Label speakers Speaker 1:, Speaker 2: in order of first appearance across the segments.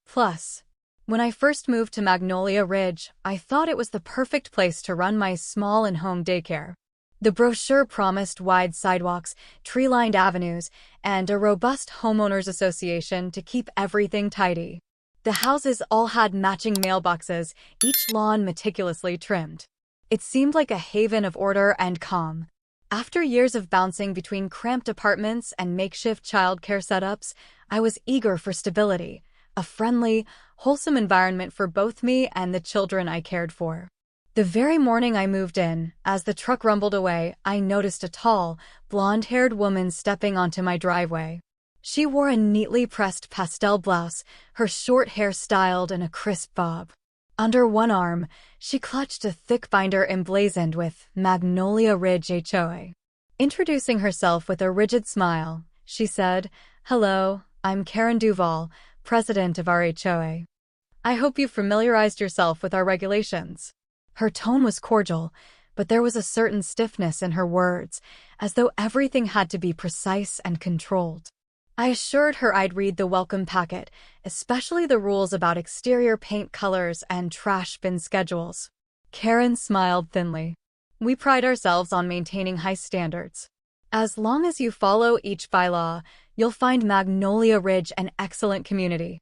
Speaker 1: Plus, when I first moved to Magnolia Ridge, I thought it was the perfect place to run my small in-home daycare. The brochure promised wide sidewalks, tree-lined avenues, and a robust homeowners association to keep everything tidy. The houses all had matching mailboxes, each lawn meticulously trimmed. It seemed like a haven of order and calm. After years of bouncing between cramped apartments and makeshift childcare setups, I was eager for stability, a friendly, wholesome environment for both me and the children I cared for. The very morning I moved in, as the truck rumbled away, I noticed a tall, blonde-haired woman stepping onto my driveway. She wore a neatly pressed pastel blouse, her short hair styled in a crisp bob. Under one arm, she clutched a thick binder emblazoned with Magnolia Ridge HOA. Introducing herself with a rigid smile, she said, "Hello, I'm Karen Duval, president of our HOA. I hope you've familiarized yourself with our regulations." Her tone was cordial, but there was a certain stiffness in her words, as though everything had to be precise and controlled. I assured her I'd read the welcome packet, especially the rules about exterior paint colors and trash bin schedules. Karen smiled thinly. "We pride ourselves on maintaining high standards. As long as you follow each bylaw, you'll find Magnolia Ridge an excellent community."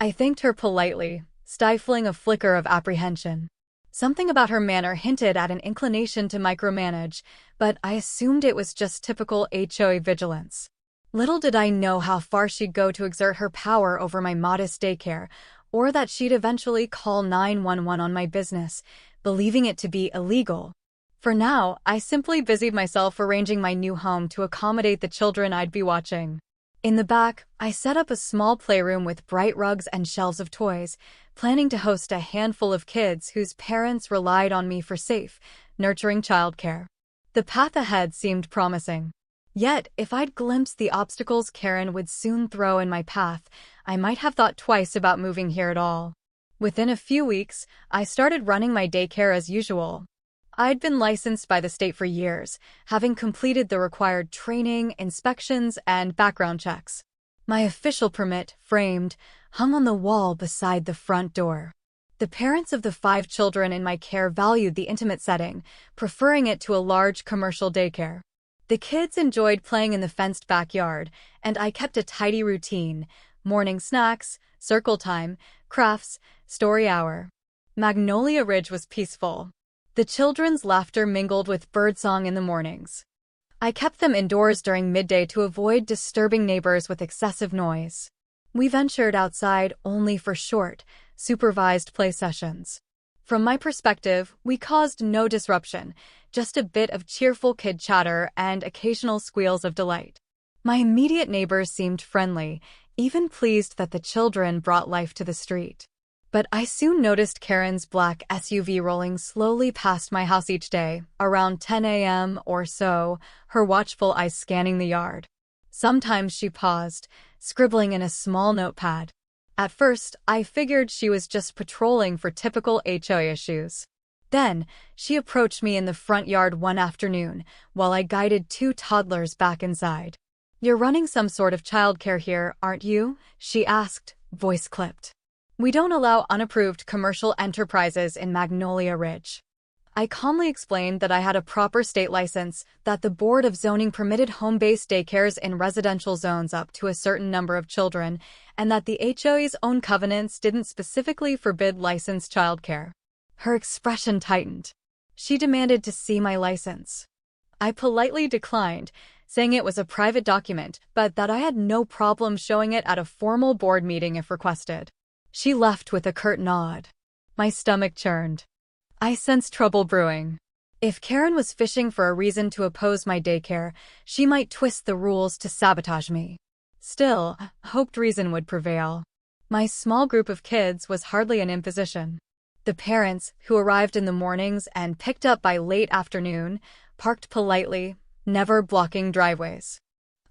Speaker 1: I thanked her politely, stifling a flicker of apprehension. Something about her manner hinted at an inclination to micromanage, but I assumed it was just typical HOA vigilance. Little did I know how far she'd go to exert her power over my modest daycare, or that she'd eventually call 911 on my business, believing it to be illegal. For now, I simply busied myself arranging my new home to accommodate the children I'd be watching. In the back, I set up a small playroom with bright rugs and shelves of toys, planning to host a handful of kids whose parents relied on me for safe, nurturing childcare. The path ahead seemed promising. Yet, if I'd glimpsed the obstacles Karen would soon throw in my path, I might have thought twice about moving here at all. Within a few weeks, I started running my daycare as usual. I'd been licensed by the state for years, having completed the required training, inspections, and background checks. My official permit, framed, hung on the wall beside the front door. The parents of the 5 children in my care valued the intimate setting, preferring it to a large commercial daycare. The kids enjoyed playing in the fenced backyard, and I kept a tidy routine: morning snacks, circle time, crafts, story hour. Magnolia Ridge was peaceful. The children's laughter mingled with birdsong in the mornings. I kept them indoors during midday to avoid disturbing neighbors with excessive noise. We ventured outside only for short, supervised play sessions. From my perspective, we caused no disruption, just a bit of cheerful kid chatter and occasional squeals of delight. My immediate neighbors seemed friendly, even pleased that the children brought life to the street. But I soon noticed Karen's black SUV rolling slowly past my house each day, around 10 a.m. or so, her watchful eyes scanning the yard. Sometimes she paused, scribbling in a small notepad. At first, I figured she was just patrolling for typical HOA issues. Then, she approached me in the front yard one afternoon, while I guided 2 toddlers back inside. "You're running some sort of childcare here, aren't you?" she asked, voice clipped. "We don't allow unapproved commercial enterprises in Magnolia Ridge." I calmly explained that I had a proper state license, that the Board of Zoning permitted home-based daycares in residential zones up to a certain number of children, and that the HOA's own covenants didn't specifically forbid licensed childcare. Her expression tightened. She demanded to see my license. I politely declined, saying it was a private document, but that I had no problem showing it at a formal board meeting if requested. She left with a curt nod. My stomach churned. I sensed trouble brewing. If Karen was fishing for a reason to oppose my daycare, she might twist the rules to sabotage me. Still, hoped reason would prevail. My small group of kids was hardly an imposition. The parents, who arrived in the mornings and picked up by late afternoon, parked politely, never blocking driveways.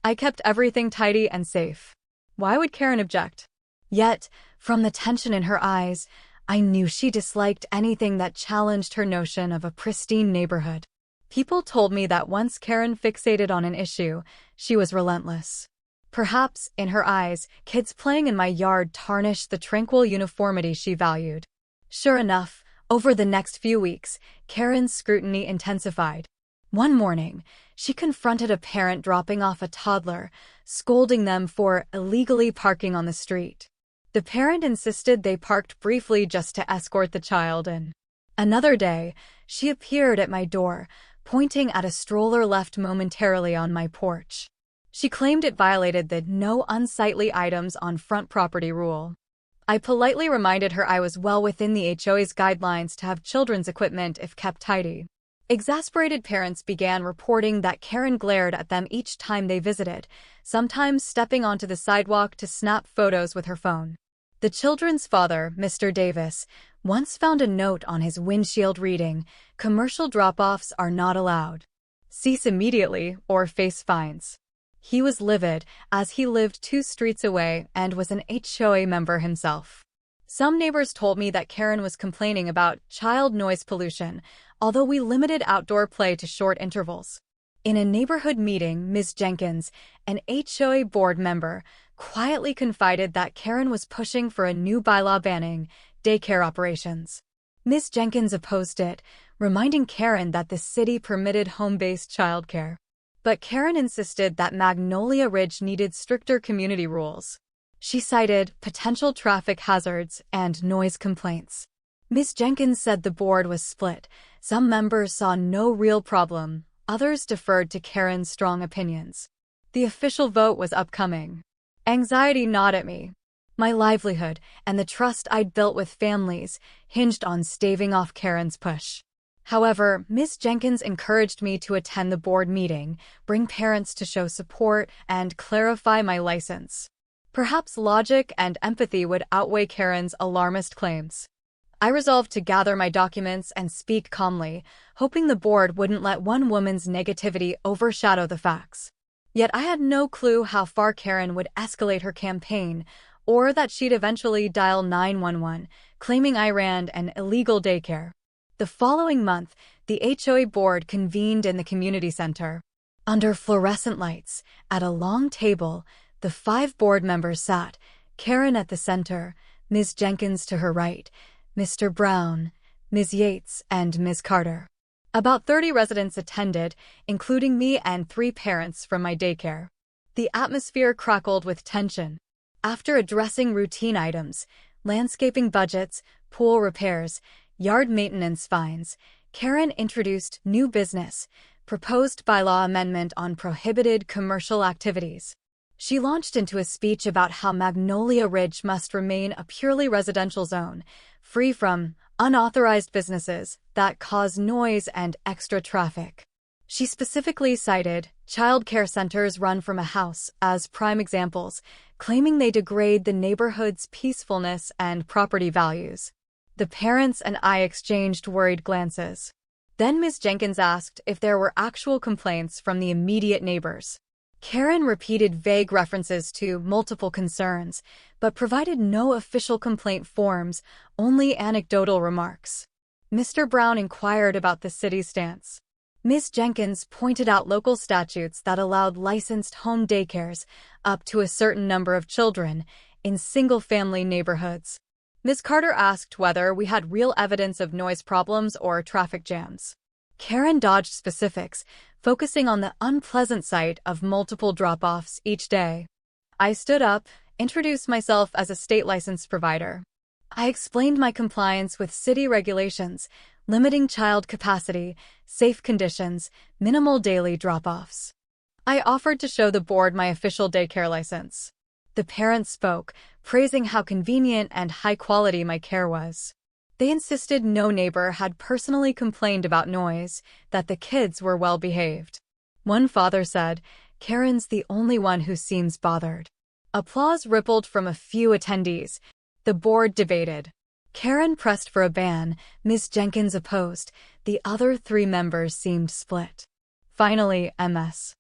Speaker 1: I kept everything tidy and safe. Why would Karen object? Yet, from the tension in her eyes, I knew she disliked anything that challenged her notion of a pristine neighborhood. People told me that once Karen fixated on an issue, she was relentless. Perhaps, in her eyes, kids playing in my yard tarnished the tranquil uniformity she valued. Sure enough, over the next few weeks, Karen's scrutiny intensified. One morning, she confronted a parent dropping off a toddler, scolding them for illegally parking on the street. The parent insisted they parked briefly just to escort the child in. Another day, she appeared at my door, pointing at a stroller left momentarily on my porch. She claimed it violated the no unsightly items on front property rule. I politely reminded her I was well within the HOA's guidelines to have children's equipment if kept tidy. Exasperated parents began reporting that Karen glared at them each time they visited, sometimes stepping onto the sidewalk to snap photos with her phone. The children's father, Mr. Davis, once found a note on his windshield reading, "Commercial drop-offs are not allowed. Cease immediately or face fines." He was livid, as he lived 2 streets away and was an HOA member himself. Some neighbors told me that Karen was complaining about child noise pollution, although we limited outdoor play to short intervals. In a neighborhood meeting, Ms. Jenkins, an HOA board member, quietly confided that Karen was pushing for a new bylaw banning daycare operations. Ms. Jenkins opposed it, reminding Karen that the city permitted home-based childcare. But Karen insisted that Magnolia Ridge needed stricter community rules. She cited potential traffic hazards and noise complaints. Ms. Jenkins said the board was split. Some members saw no real problem, others deferred to Karen's strong opinions. The official vote was upcoming. Anxiety gnawed at me. My livelihood and the trust I'd built with families hinged on staving off Karen's push. However, Ms. Jenkins encouraged me to attend the board meeting, bring parents to show support, and clarify my license. Perhaps logic and empathy would outweigh Karen's alarmist claims. I resolved to gather my documents and speak calmly, hoping the board wouldn't let one woman's negativity overshadow the facts. Yet I had no clue how far Karen would escalate her campaign, or that she'd eventually dial 911, claiming I ran an illegal daycare. The following month, the HOA board convened in the community center. Under fluorescent lights, at a long table, the 5 board members sat, Karen at the center, Ms. Jenkins to her right, Mr. Brown, Ms. Yates, and Ms. Carter. About 30 residents attended, including me and 3 parents from my daycare. The atmosphere crackled with tension. After addressing routine items, landscaping budgets, pool repairs, yard maintenance fines, Karen introduced new business, proposed bylaw amendment on prohibited commercial activities. She launched into a speech about how Magnolia Ridge must remain a purely residential zone, free from unauthorized businesses that cause noise and extra traffic. She specifically cited child care centers run from a house as prime examples, claiming they degrade the neighborhood's peacefulness and property values. The parents and I exchanged worried glances. Then Ms. Jenkins asked if there were actual complaints from the immediate neighbors. Karen repeated vague references to multiple concerns, but provided no official complaint forms, only anecdotal remarks. Mr. Brown inquired about the city's stance. Ms. Jenkins pointed out local statutes that allowed licensed home daycares up to a certain number of children in single-family neighborhoods. Ms. Carter asked whether we had real evidence of noise problems or traffic jams. Karen dodged specifics, focusing on the unpleasant sight of multiple drop-offs each day. I stood up, introduced myself as a state license provider. I explained my compliance with city regulations, limiting child capacity, safe conditions, minimal daily drop-offs. I offered to show the board my official daycare license. The parents spoke, praising how convenient and high-quality my care was. They insisted no neighbor had personally complained about noise, that the kids were well-behaved. One father said, "Karen's the only one who seems bothered." Applause rippled from a few attendees. The board debated. Karen pressed for a ban, Ms. Jenkins opposed, the other 3 members seemed split. Finally, Ms.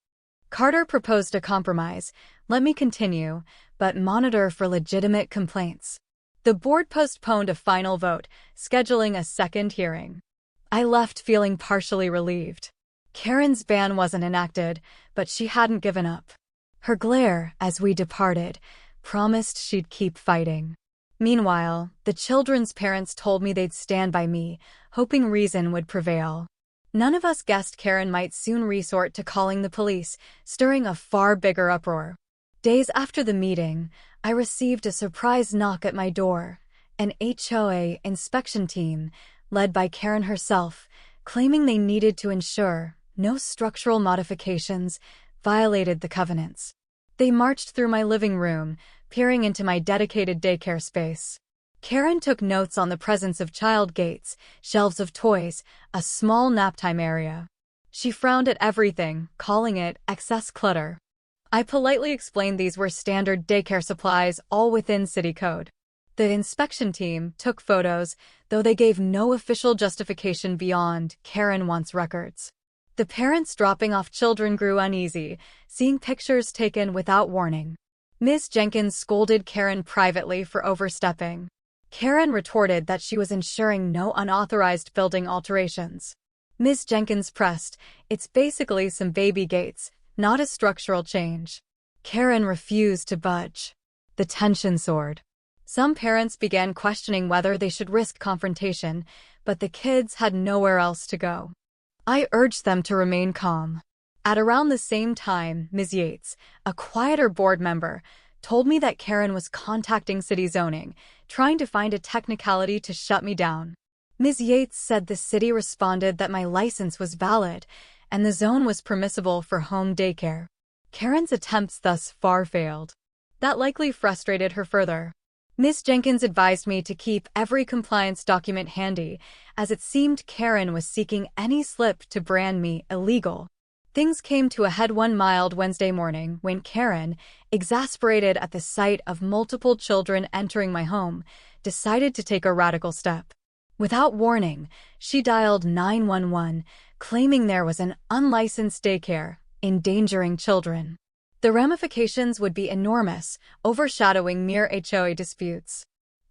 Speaker 1: Carter proposed a compromise, let me continue, but monitor for legitimate complaints. The board postponed a final vote, scheduling a second hearing. I left feeling partially relieved. Karen's ban wasn't enacted, but she hadn't given up. Her glare, as we departed, promised she'd keep fighting. Meanwhile, the children's parents told me they'd stand by me, hoping reason would prevail. None of us guessed Karen might soon resort to calling the police, stirring a far bigger uproar. Days after the meeting, I received a surprise knock at my door. An HOA inspection team, led by Karen herself, claiming they needed to ensure no structural modifications violated the covenants. They marched through my living room, peering into my dedicated daycare space. Karen took notes on the presence of child gates, shelves of toys, a small naptime area. She frowned at everything, calling it excess clutter. I politely explained these were standard daycare supplies, all within city code. The inspection team took photos, though they gave no official justification beyond "Karen wants records." The parents dropping off children grew uneasy, seeing pictures taken without warning. Ms. Jenkins scolded Karen privately for overstepping. Karen retorted that she was ensuring no unauthorized building alterations. Ms. Jenkins pressed, "It's basically some baby gates, not a structural change." Karen refused to budge. The tension soared. Some parents began questioning whether they should risk confrontation, but the kids had nowhere else to go. I urged them to remain calm. At around the same time, Ms. Yates, a quieter board member, told me that Karen was contacting city zoning, trying to find a technicality to shut me down. Ms. Yates said the city responded that my license was valid and the zone was permissible for home daycare. Karen's attempts thus far failed. That likely frustrated her further. Ms. Jenkins advised me to keep every compliance document handy, as it seemed Karen was seeking any slip to brand me illegal. Things came to a head one mild Wednesday morning when Karen, exasperated at the sight of multiple children entering my home, decided to take a radical step. Without warning, she dialed 911, claiming there was an unlicensed daycare, endangering children. The ramifications would be enormous, overshadowing mere HOA disputes.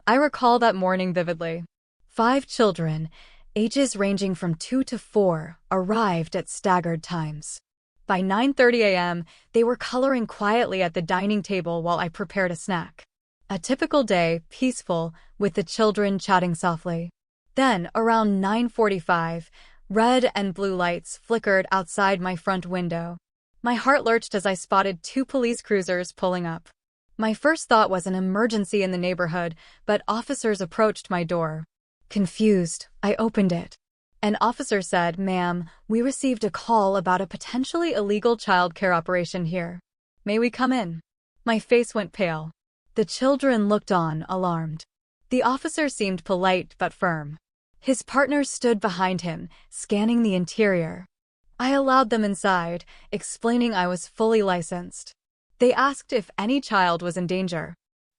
Speaker 1: I recall that morning vividly. 5 children, ages ranging from 2 to 4, arrived at staggered times. By 9:30 a.m., they were coloring quietly at the dining table while I prepared a snack. A typical day, peaceful, with the children chatting softly. Then, around 9:45, red and blue lights flickered outside my front window. My heart lurched as I spotted 2 police cruisers pulling up. My first thought was an emergency in the neighborhood, but officers approached my door. Confused, I opened it. An officer said, "Ma'am, we received a call about a potentially illegal childcare operation here. May we come in?" My face went pale. The children looked on, alarmed. The officer seemed polite but firm. His partner stood behind him, scanning the interior. I allowed them inside, explaining I was fully licensed. They asked if any child was in danger.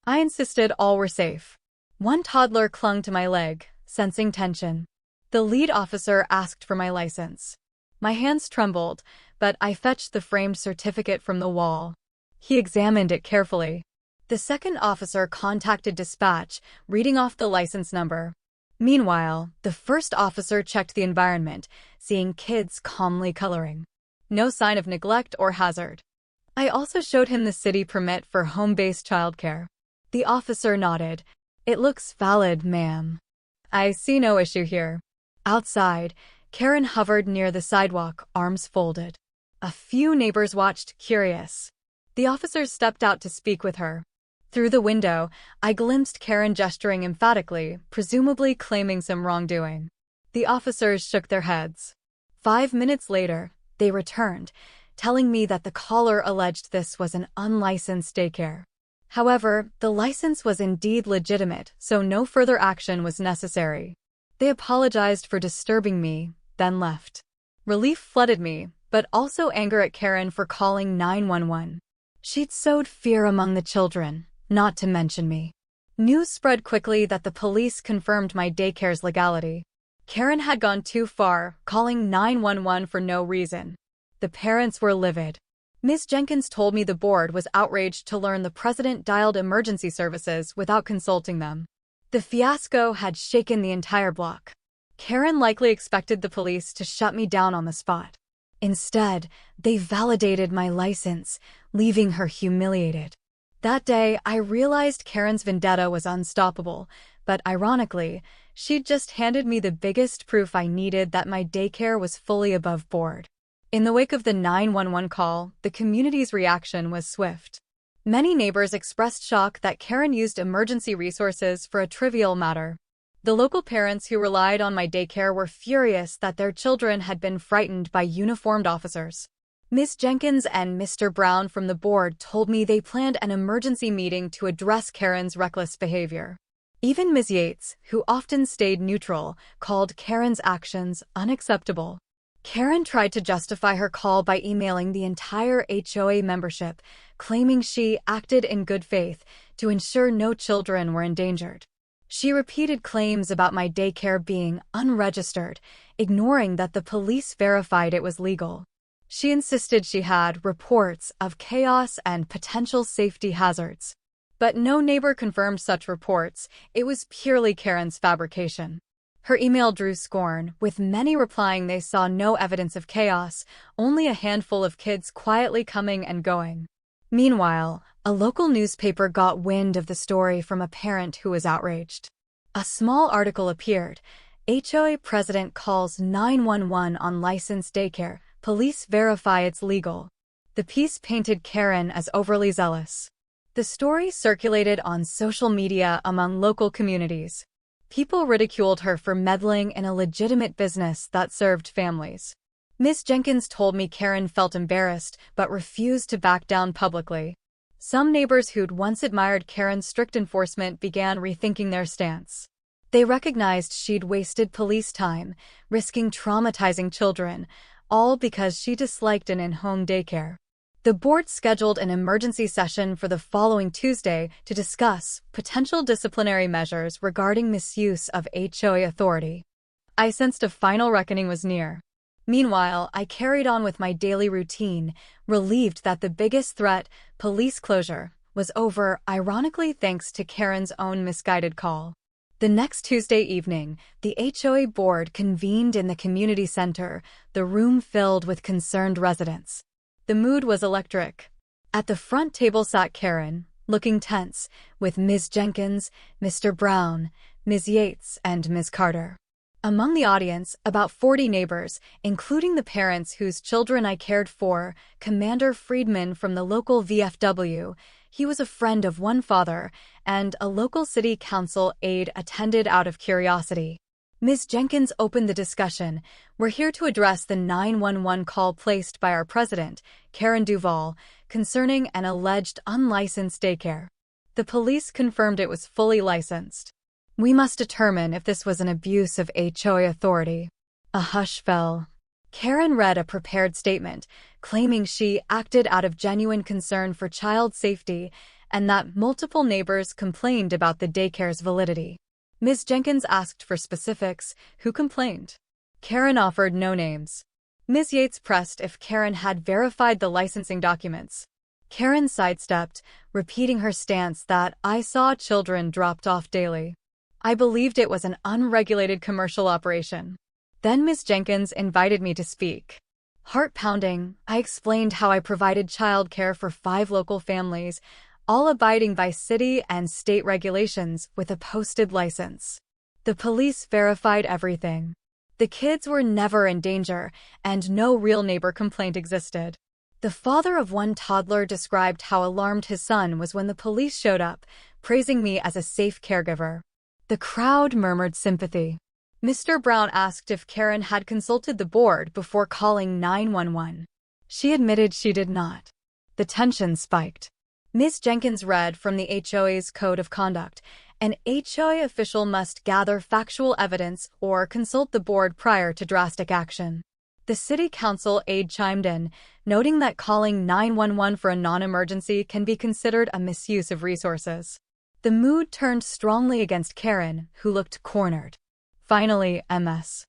Speaker 1: I insisted all were safe. One toddler clung to my leg, sensing tension. The lead officer asked for my license. My hands trembled, but I fetched the framed certificate from the wall. He examined it carefully. The second officer contacted dispatch, reading off the license number. Meanwhile, the first officer checked the environment, seeing kids calmly coloring. No sign of neglect or hazard. I also showed him the city permit for home-based childcare. The officer nodded. "It looks valid, ma'am." "I see no issue here." Outside, Karen hovered near the sidewalk, arms folded. A few neighbors watched, curious. The officers stepped out to speak with her. Through the window, I glimpsed Karen gesturing emphatically, presumably claiming some wrongdoing. The officers shook their heads. 5 minutes later, they returned, telling me that the caller alleged this was an unlicensed daycare. However, the license was indeed legitimate, so no further action was necessary. They apologized for disturbing me, then left. Relief flooded me, but also anger at Karen for calling 911. She'd sowed fear among the children, not to mention me. News spread quickly that the police confirmed my daycare's legality. Karen had gone too far, calling 911 for no reason. The parents were livid. Ms. Jenkins told me the board was outraged to learn the president dialed emergency services without consulting them. The fiasco had shaken the entire block. Karen likely expected the police to shut me down on the spot. Instead, they validated my license, leaving her humiliated. That day, I realized Karen's vendetta was unstoppable, but ironically, she'd just handed me the biggest proof I needed that my daycare was fully above board. In the wake of the 911 call, the community's reaction was swift. Many neighbors expressed shock that Karen used emergency resources for a trivial matter. The local parents who relied on my daycare were furious that their children had been frightened by uniformed officers. Ms. Jenkins and Mr. Brown from the board told me they planned an emergency meeting to address Karen's reckless behavior. Even Ms. Yates, who often stayed neutral, called Karen's actions unacceptable. Karen tried to justify her call by emailing the entire HOA membership, claiming she acted in good faith to ensure no children were endangered. She repeated claims about my daycare being unregistered, ignoring that the police verified it was legal. She insisted she had reports of chaos and potential safety hazards. But no neighbor confirmed such reports. It was purely Karen's fabrication. Her email drew scorn, with many replying they saw no evidence of chaos, only a handful of kids quietly coming and going. Meanwhile, a local newspaper got wind of the story from a parent who was outraged. A small article appeared. HOA president calls 911 on licensed daycare. Police verify it's legal. The piece painted Karen as overly zealous. The story circulated on social media among local communities. People ridiculed her for meddling in a legitimate business that served families. Ms. Jenkins told me Karen felt embarrassed but refused to back down publicly. Some neighbors who'd once admired Karen's strict enforcement began rethinking their stance. They recognized she'd wasted police time, risking traumatizing children, all because she disliked an in-home daycare. The board scheduled an emergency session for the following Tuesday to discuss potential disciplinary measures regarding misuse of HOA authority. I sensed a final reckoning was near. Meanwhile, I carried on with my daily routine, relieved that the biggest threat, police closure, was over, ironically thanks to Karen's own misguided call. The next Tuesday evening, the HOA board convened in the community center, the room filled with concerned residents. The mood was electric. At the front table sat Karen, looking tense, with Ms. Jenkins, Mr. Brown, Ms. Yates, and Ms. Carter. Among the audience, about 40 neighbors, including the parents whose children I cared for, Commander Friedman from the local VFW, he was a friend of one father, and a local city council aide attended out of curiosity. Ms. Jenkins opened the discussion. We're here to address the 911 call placed by our president, Karen Duvall, concerning an alleged unlicensed daycare. The police confirmed it was fully licensed. We must determine if this was an abuse of HOA authority. A hush fell. Karen read a prepared statement, claiming she acted out of genuine concern for child safety and that multiple neighbors complained about the daycare's validity. Ms. Jenkins asked for specifics. Who complained? Karen offered no names. Ms. Yates pressed if Karen had verified the licensing documents. Karen sidestepped, repeating her stance that I saw children dropped off daily. I believed it was an unregulated commercial operation. Then Ms. Jenkins invited me to speak. Heart-pounding, I explained how I provided childcare for 5 local families, all abiding by city and state regulations with a posted license. The police verified everything. The kids were never in danger, and no real neighbor complaint existed. The father of one toddler described how alarmed his son was when the police showed up, praising me as a safe caregiver. The crowd murmured sympathy. Mr. Brown asked if Karen had consulted the board before calling 911. She admitted she did not. The tension spiked. Ms. Jenkins read from the HOA's Code of Conduct. An HOA official must gather factual evidence or consult the board prior to drastic action. The city council aide chimed in, noting that calling 911 for a non-emergency can be considered a misuse of resources. The mood turned strongly against Karen, who looked cornered. Finally, Ms.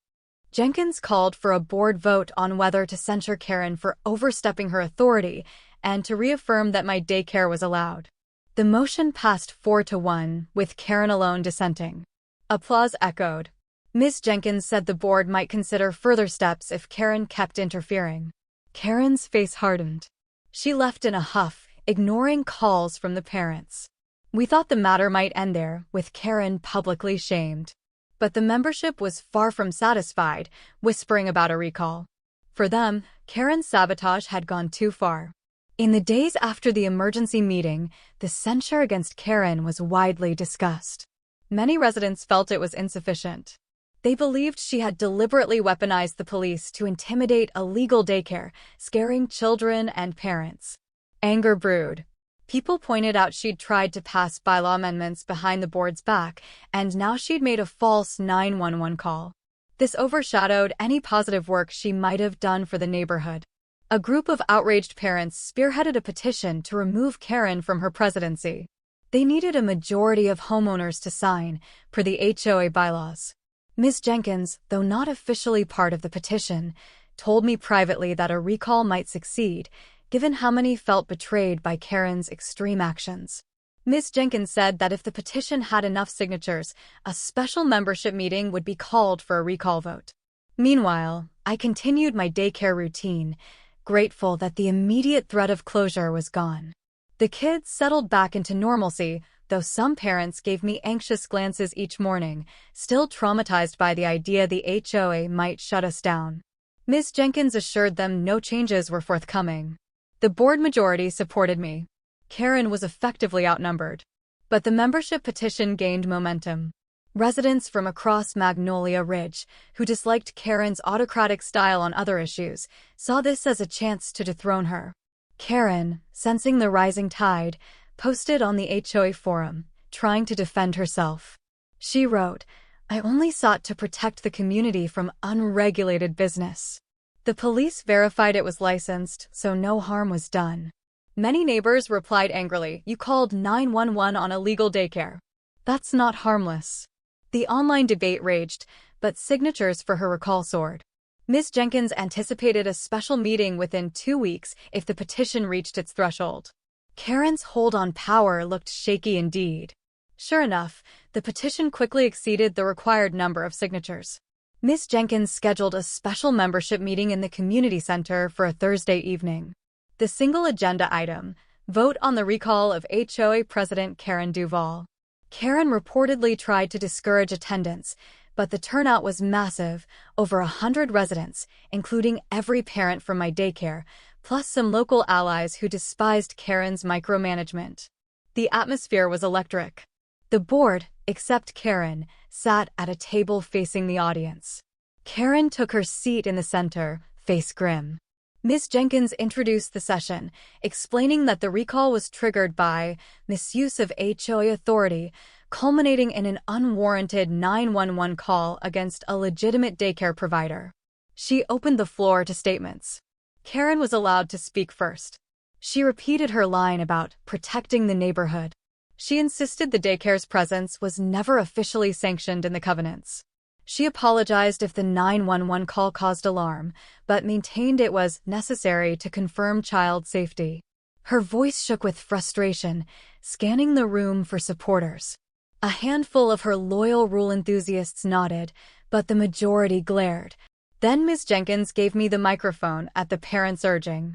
Speaker 1: Jenkins called for a board vote on whether to censure Karen for overstepping her authority and to reaffirm that my daycare was allowed. The motion passed 4-1, with Karen alone dissenting. Applause echoed. Ms. Jenkins said the board might consider further steps if Karen kept interfering. Karen's face hardened. She left in a huff, ignoring calls from the parents. We thought the matter might end there, with Karen publicly shamed. But the membership was far from satisfied, whispering about a recall. For them, Karen's sabotage had gone too far. In the days after the emergency meeting, the censure against Karen was widely discussed. Many residents felt it was insufficient. They believed she had deliberately weaponized the police to intimidate a legal daycare, scaring children and parents. Anger brewed. People pointed out she'd tried to pass bylaw amendments behind the board's back, and now she'd made a false 911 call. This overshadowed any positive work she might have done for the neighborhood. A group of outraged parents spearheaded a petition to remove Karen from her presidency. They needed a majority of homeowners to sign, per the HOA bylaws. Ms. Jenkins, though not officially part of the petition, told me privately that a recall might succeed, given how many felt betrayed by Karen's extreme actions. Ms. Jenkins said that if the petition had enough signatures, a special membership meeting would be called for a recall vote. Meanwhile, I continued my daycare routine, grateful that the immediate threat of closure was gone. The kids settled back into normalcy, though some parents gave me anxious glances each morning, still traumatized by the idea the HOA might shut us down. Ms. Jenkins assured them no changes were forthcoming. The board majority supported me. Karen was effectively outnumbered. But the membership petition gained momentum. Residents from across Magnolia Ridge, who disliked Karen's autocratic style on other issues, saw this as a chance to dethrone her. Karen, sensing the rising tide, posted on the HOA forum, trying to defend herself. She wrote, "I only sought to protect the community from unregulated business." The police verified it was licensed, so no harm was done. Many neighbors replied angrily, "You called 911 on a legal daycare. That's not harmless." The online debate raged, but signatures for her recall soared. Ms. Jenkins anticipated a special meeting within 2 weeks if the petition reached its threshold. Karen's hold on power looked shaky indeed. Sure enough, the petition quickly exceeded the required number of signatures. Ms. Jenkins scheduled a special membership meeting in the community center for a Thursday evening. The single agenda item, vote on the recall of HOA President Karen Duvall. Karen reportedly tried to discourage attendance, but the turnout was massive, over 100 residents, including every parent from my daycare, plus some local allies who despised Karen's micromanagement. The atmosphere was electric. The board, except Karen, sat at a table facing the audience. Karen took her seat in the center, face grim. Ms. Jenkins introduced the session, explaining that the recall was triggered by misuse of HOA authority, culminating in an unwarranted 911 call against a legitimate daycare provider. She opened the floor to statements. Karen was allowed to speak first. She repeated her line about protecting the neighborhood. She insisted the daycare's presence was never officially sanctioned in the covenants. She apologized if the 911 call caused alarm, but maintained it was necessary to confirm child safety. Her voice shook with frustration, scanning the room for supporters. A handful of her loyal rule enthusiasts nodded, but the majority glared. Then Ms. Jenkins gave me the microphone at the parents' urging.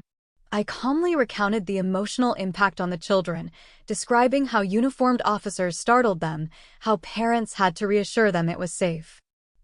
Speaker 1: I calmly recounted the emotional impact on the children, describing how uniformed officers startled them, how parents had to reassure them it was safe.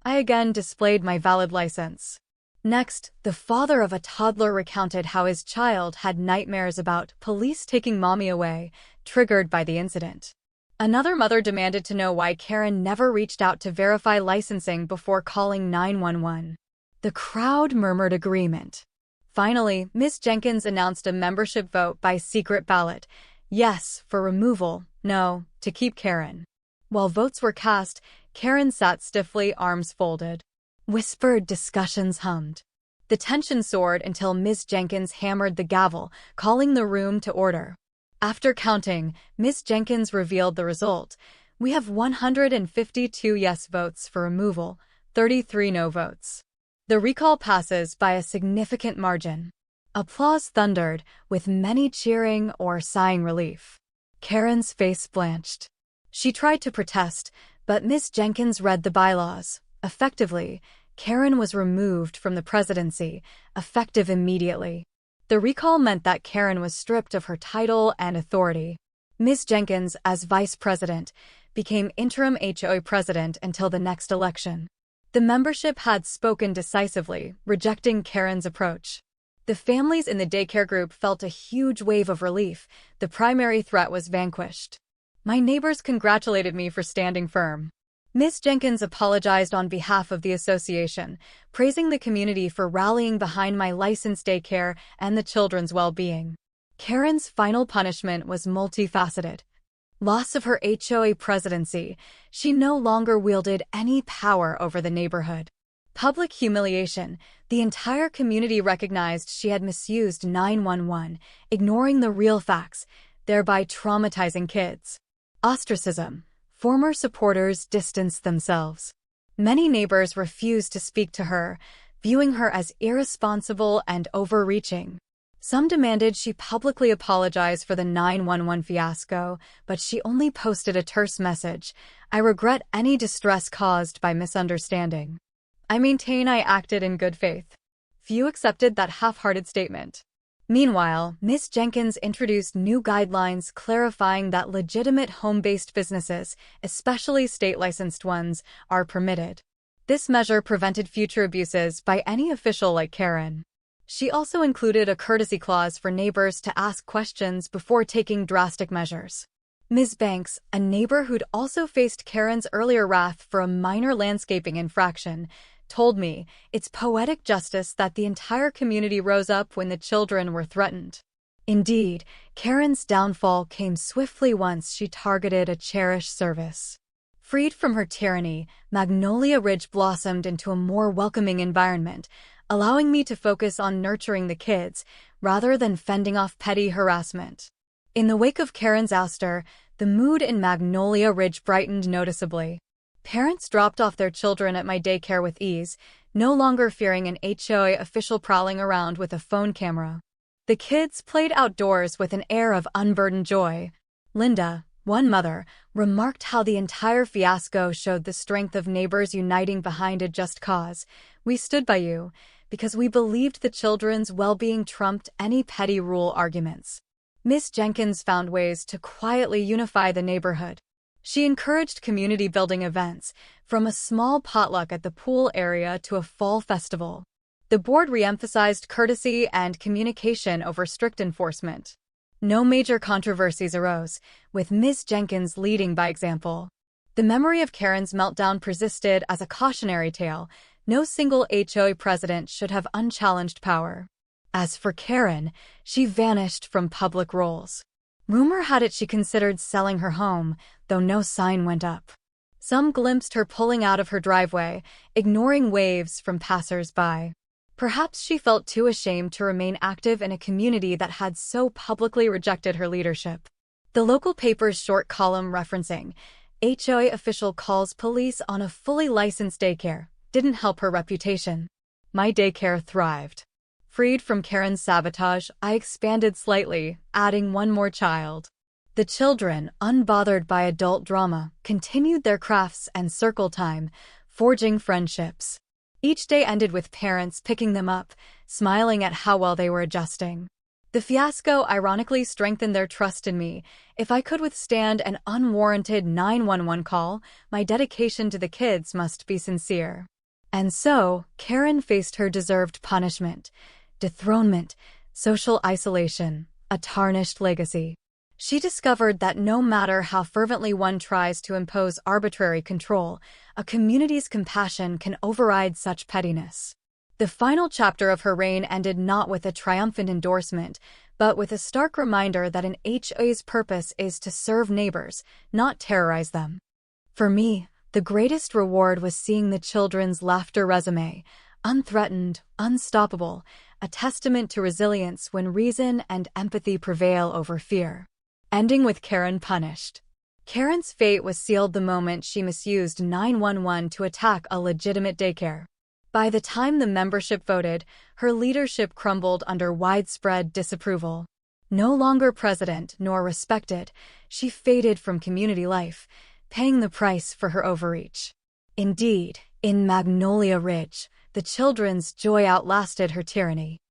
Speaker 1: I again displayed my valid license. Next, the father of a toddler recounted how his child had nightmares about police taking mommy away, triggered by the incident. Another mother demanded to know why Karen never reached out to verify licensing before calling 911. The crowd murmured agreement. Finally, Ms. Jenkins announced a membership vote by secret ballot. Yes, for removal, no, to keep Karen. While votes were cast, Karen sat stiffly, arms folded. Whispered discussions hummed. The tension soared until Ms. Jenkins hammered the gavel, calling the room to order. After counting, Ms. Jenkins revealed the result. We have 152 yes votes for removal, 33 no votes. The recall passes by a significant margin. Applause thundered, with many cheering or sighing relief. Karen's face blanched. She tried to protest, but Ms. Jenkins read the bylaws. Effectively, Karen was removed from the presidency, effective immediately. The recall meant that Karen was stripped of her title and authority. Ms. Jenkins, as vice president, became interim HOA president until the next election. The membership had spoken decisively, rejecting Karen's approach. The families in the daycare group felt a huge wave of relief. The primary threat was vanquished. My neighbors congratulated me for standing firm. Ms. Jenkins apologized on behalf of the association, praising the community for rallying behind my licensed daycare and the children's well-being. Karen's final punishment was multifaceted. Loss of her HOA presidency, she no longer wielded any power over the neighborhood. Public humiliation, the entire community recognized she had misused 911, ignoring the real facts, thereby traumatizing kids. Ostracism, former supporters distanced themselves. Many neighbors refused to speak to her, viewing her as irresponsible and overreaching. Some demanded she publicly apologize for the 911 fiasco, but she only posted a terse message: "I regret any distress caused by misunderstanding. I maintain I acted in good faith." Few accepted that half-hearted statement. Meanwhile, Ms. Jenkins introduced new guidelines clarifying that legitimate home-based businesses, especially state-licensed ones, are permitted. This measure prevented future abuses by any official like Karen. She also included a courtesy clause for neighbors to ask questions before taking drastic measures. Ms. Banks, a neighbor who'd also faced Karen's earlier wrath for a minor landscaping infraction, told me, "It's poetic justice that the entire community rose up when the children were threatened." Indeed, Karen's downfall came swiftly once she targeted a cherished service. Freed from her tyranny, Magnolia Ridge blossomed into a more welcoming environment, allowing me to focus on nurturing the kids rather than fending off petty harassment. In the wake of Karen's ouster, the mood in Magnolia Ridge brightened noticeably. Parents dropped off their children at my daycare with ease, no longer fearing an HOA official prowling around with a phone camera. The kids played outdoors with an air of unburdened joy. Linda, one mother, remarked how the entire fiasco showed the strength of neighbors uniting behind a just cause. "We stood by you because we believed the children's well-being trumped any petty rule arguments." Ms. Jenkins found ways to quietly unify the neighborhood. She encouraged community-building events, from a small potluck at the pool area to a fall festival. The board re-emphasized courtesy and communication over strict enforcement. No major controversies arose, with Ms. Jenkins leading by example. The memory of Karen's meltdown persisted as a cautionary tale. No single HOA president should have unchallenged power. As for Karen, she vanished from public roles. Rumor had it she considered selling her home, though no sign went up. Some glimpsed her pulling out of her driveway, ignoring waves from passers-by. Perhaps she felt too ashamed to remain active in a community that had so publicly rejected her leadership. The local paper's short column referencing HOA official calls police on a fully licensed daycare didn't help her reputation. My daycare thrived. Freed from Karen's sabotage, I expanded slightly, adding one more child. The children, unbothered by adult drama, continued their crafts and circle time, forging friendships. Each day ended with parents picking them up, smiling at how well they were adjusting. The fiasco ironically strengthened their trust in me. If I could withstand an unwarranted 911 call, my dedication to the kids must be sincere. And so, Karen faced her deserved punishment: dethronement, social isolation, a tarnished legacy. She discovered that no matter how fervently one tries to impose arbitrary control, a community's compassion can override such pettiness. The final chapter of her reign ended not with a triumphant endorsement, but with a stark reminder that an HOA's purpose is to serve neighbors, not terrorize them. For me, the greatest reward was seeing the children's laughter resume, unthreatened, unstoppable, a testament to resilience when reason and empathy prevail over fear. Ending with Karen punished. Karen's fate was sealed the moment she misused 911 to attack a legitimate daycare. By the time the membership voted, her leadership crumbled under widespread disapproval. No longer president nor respected, she faded from community life, paying the price for her overreach. Indeed, In Magnolia Ridge, the children's joy outlasted her tyranny.